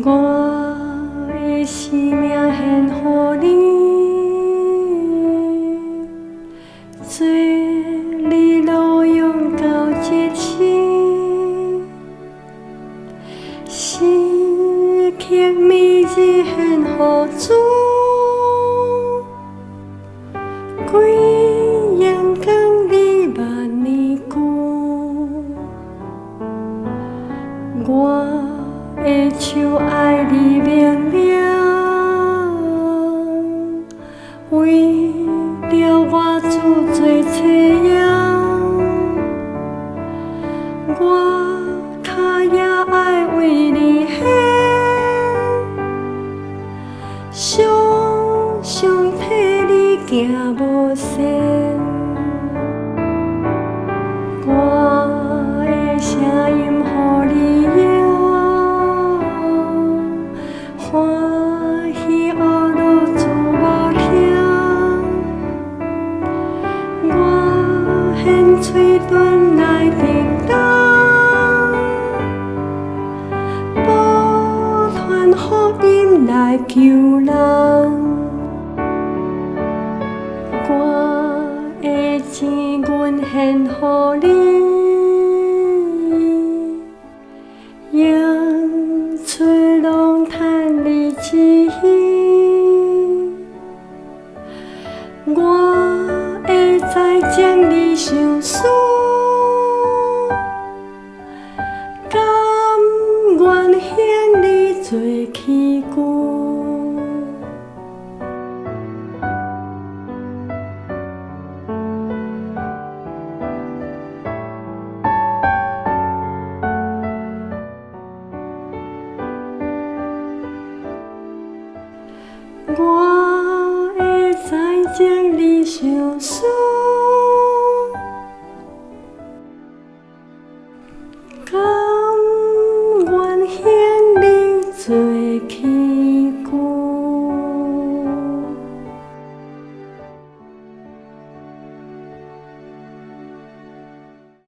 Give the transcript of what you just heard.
我的生命献互你，做你路用到一生，是历久弥新献互主，贵阳光你万年久，我的手爱你明了，为着我主做册样，我脚也爱为你献，常替你行无限。我的声音予你摇，欢喜学路自无听，我献嘴唇来叮当，保传福音来救人。我的钱阮献予你，用出拢趁你之喜，我会再将你上思，甘愿献你做器具。我会再将你上思，甘愿献你做器